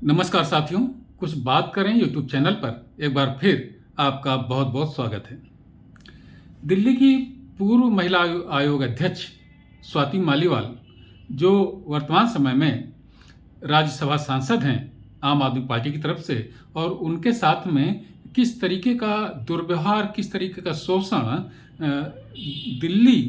नमस्कार साथियों, कुछ बात करें यूट्यूब चैनल पर एक बार फिर आपका बहुत बहुत स्वागत है। दिल्ली की पूर्व महिला आयोग अध्यक्ष स्वाति मालीवाल, जो वर्तमान समय में राज्यसभा सांसद हैं आम आदमी पार्टी की तरफ से, और उनके साथ में किस तरीके का दुर्व्यवहार, किस तरीके का शोषण दिल्ली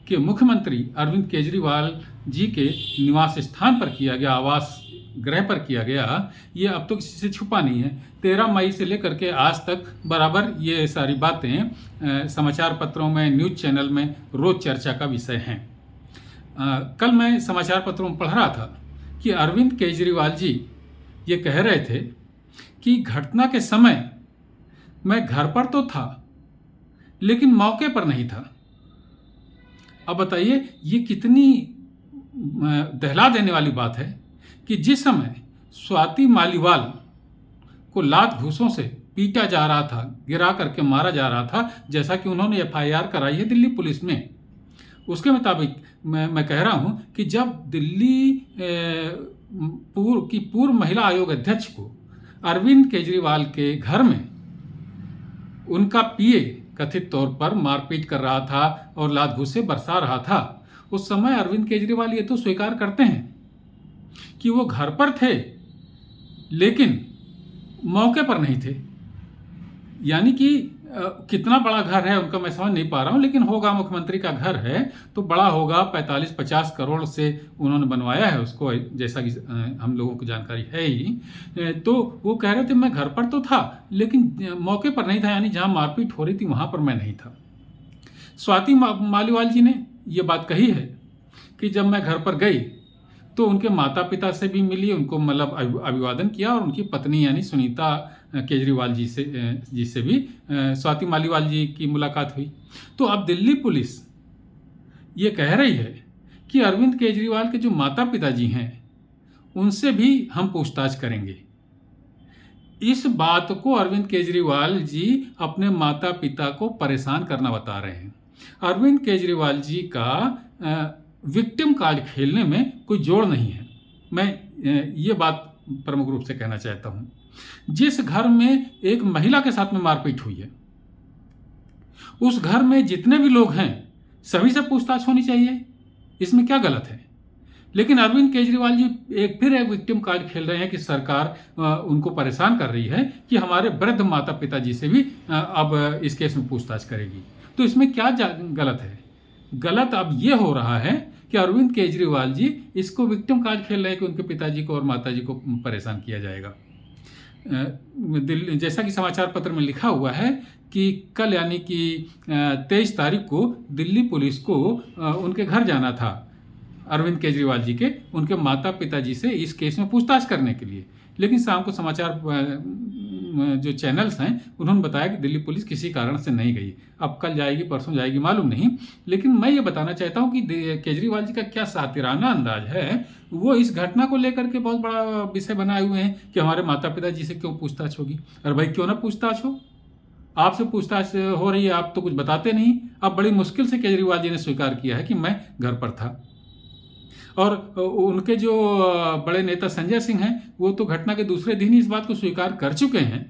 के मुख्यमंत्री अरविंद केजरीवाल जी के निवास स्थान पर किया गया, आवास गृह पर किया गया, ये अब तो किसी से छुपा नहीं है। 13 मई से लेकर के आज तक बराबर ये सारी बातें समाचार पत्रों में, न्यूज़ चैनल में रोज चर्चा का विषय हैं। कल मैं समाचार पत्रों में पढ़ रहा था कि अरविंद केजरीवाल जी ये कह रहे थे कि घटना के समय मैं घर पर तो था लेकिन मौके पर नहीं था। अब बताइए, ये कितनी दहला देने वाली बात है कि जिस समय स्वाति मालीवाल को लात घूंसों से पीटा जा रहा था, गिरा करके मारा जा रहा था, जैसा कि उन्होंने एफआईआर कराई है दिल्ली पुलिस में, उसके मुताबिक मैं कह रहा हूं कि जब दिल्ली पूर्व महिला आयोग अध्यक्ष को अरविंद केजरीवाल के घर में उनका पीए कथित तौर पर मारपीट कर रहा था और लात घूंसे बरसा रहा था, उस समय अरविंद केजरीवाल ये तो स्वीकार करते हैं कि वो घर पर थे लेकिन मौके पर नहीं थे। यानी कि कितना बड़ा घर है उनका मैं समझ नहीं पा रहा हूँ, लेकिन होगा, मुख्यमंत्री का घर है तो बड़ा होगा। 45-50 करोड़ से उन्होंने बनवाया है उसको, जैसा कि हम लोगों को जानकारी है ही। तो वो कह रहे थे मैं घर पर तो था लेकिन मौके पर नहीं था, यानी जहाँ मारपीट हो रही थी वहाँ पर मैं नहीं था। स्वाति मालीवाल जी ने ये बात कही है कि जब मैं घर पर गई तो उनके माता पिता से भी मिली, उनको मतलब अभिवादन किया, और उनकी पत्नी यानी सुनीता केजरीवाल जी से भी स्वाति मालीवाल जी की मुलाकात हुई। तो अब दिल्ली पुलिस ये कह रही है कि अरविंद केजरीवाल के जो माता पिता जी हैं उनसे भी हम पूछताछ करेंगे। इस बात को अरविंद केजरीवाल जी अपने माता पिता को परेशान करना बता रहे हैं। अरविंद केजरीवाल जी का विक्टिम कार्ड खेलने में कोई जोड़ नहीं है। मैं ये बात प्रमुख रूप से कहना चाहता हूं। जिस घर में एक महिला के साथ में मारपीट हुई है, उस घर में जितने भी लोग हैं सभी से पूछताछ होनी चाहिए, इसमें क्या गलत है। लेकिन अरविंद केजरीवाल जी फिर एक विक्टिम कार्ड खेल रहे हैं कि सरकार उनको परेशान कर रही है कि हमारे वृद्ध माता पिता जी से भी अब इस केस में पूछताछ करेगी। तो इसमें क्या गलत है? गलत अब ये हो रहा है कि अरविंद केजरीवाल जी इसको विक्टिम कार्ड खेल रहे हैं कि उनके पिताजी को और माताजी को परेशान किया जाएगा। जैसा कि समाचार पत्र में लिखा हुआ है कि कल यानी कि 23 तारीख को दिल्ली पुलिस को उनके घर जाना था अरविंद केजरीवाल जी के, उनके माता पिताजी से इस केस में पूछताछ करने के लिए। लेकिन शाम को समाचार जो चैनल्स हैं उन्होंने बताया कि दिल्ली पुलिस किसी कारण से नहीं गई। अब कल जाएगी, परसों जाएगी, मालूम नहीं। लेकिन मैं ये बताना चाहता हूँ कि केजरीवाल जी का क्या सातिराना अंदाज है। वो इस घटना को लेकर के बहुत बड़ा विषय बनाए हुए हैं कि हमारे माता पिता जी से क्यों पूछताछ होगी। अरे भाई, क्यों ना पूछताछ हो, आपसे पूछताछ हो रही है, आप तो कुछ बताते नहीं। अब बड़ी मुश्किल से केजरीवाल जी ने स्वीकार किया है कि मैं घर पर था। और उनके जो बड़े नेता संजय सिंह हैं, वो तो घटना के दूसरे दिन ही इस बात को स्वीकार कर चुके हैं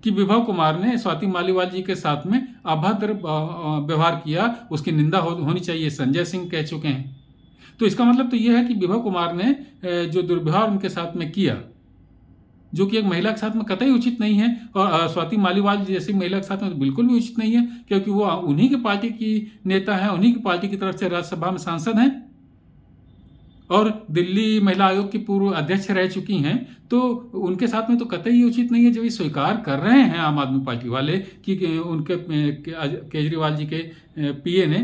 कि विभव कुमार ने स्वाति मालीवाल जी के साथ में अभद्र व्यवहार किया, उसकी निंदा होनी चाहिए, संजय सिंह कह चुके हैं। तो इसका मतलब तो ये है कि विभव कुमार ने जो दुर्व्यवहार उनके साथ में किया, जो कि एक महिला के साथ में कतई उचित नहीं है, और स्वाति मालीवाल जैसी महिला के साथ में तो बिल्कुल भी उचित नहीं है, क्योंकि वो उन्हीं की पार्टी की नेता हैं, उन्हीं की पार्टी की तरफ से राज्यसभा में सांसद हैं और दिल्ली महिला आयोग की पूर्व अध्यक्ष रह चुकी हैं। तो उनके साथ में तो कतई उचित नहीं है। जब ये स्वीकार कर रहे हैं आम आदमी पार्टी वाले कि उनके केजरीवाल जी के पीए ने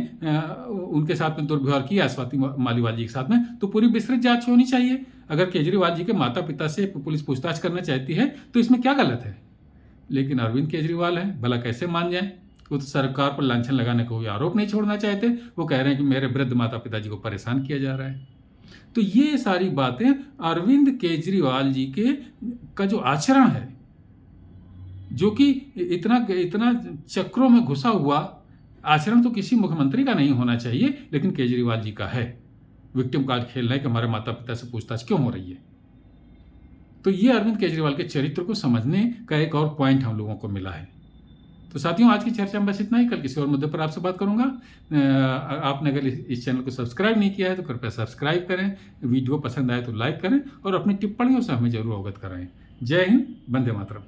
उनके साथ में दुर्व्यवहार किया स्वाति मालीवाल जी के साथ में, तो पूरी विस्तृत जांच होनी चाहिए। अगर केजरीवाल जी के माता पिता से पुलिस पूछताछ करना चाहती है तो इसमें क्या गलत है। लेकिन अरविंद केजरीवाल है, भला कैसे मान जाए। वो तो सरकार पर लांछन लगाने का कोई आरोप नहीं छोड़ना चाहते। वो कह रहे हैं कि मेरे वृद्ध माता पिताजी को परेशान किया जा रहा है। तो ये सारी बातें अरविंद केजरीवाल जी के का जो आचरण है, जो कि इतना चक्रों में घुसा हुआ आचरण तो किसी मुख्यमंत्री का नहीं होना चाहिए, लेकिन केजरीवाल जी का है। विक्टिम कार्ड खेल रहे हैं कि हमारे माता पिता से पूछताछ क्यों हो रही है। तो ये अरविंद केजरीवाल के चरित्र को समझने का एक और पॉइंट हम लोगों को मिला है। तो साथियों, आज की चर्चा में बस इतना ही। कल किसी और मुद्दे पर आपसे बात करूंगा। आपने अगर इस चैनल को सब्सक्राइब नहीं किया है तो कृपया सब्सक्राइब करें, वीडियो पसंद आए तो लाइक करें और अपनी टिप्पणियों से हमें जरूर अवगत कराएं। जय हिंद, वंदे मातरम।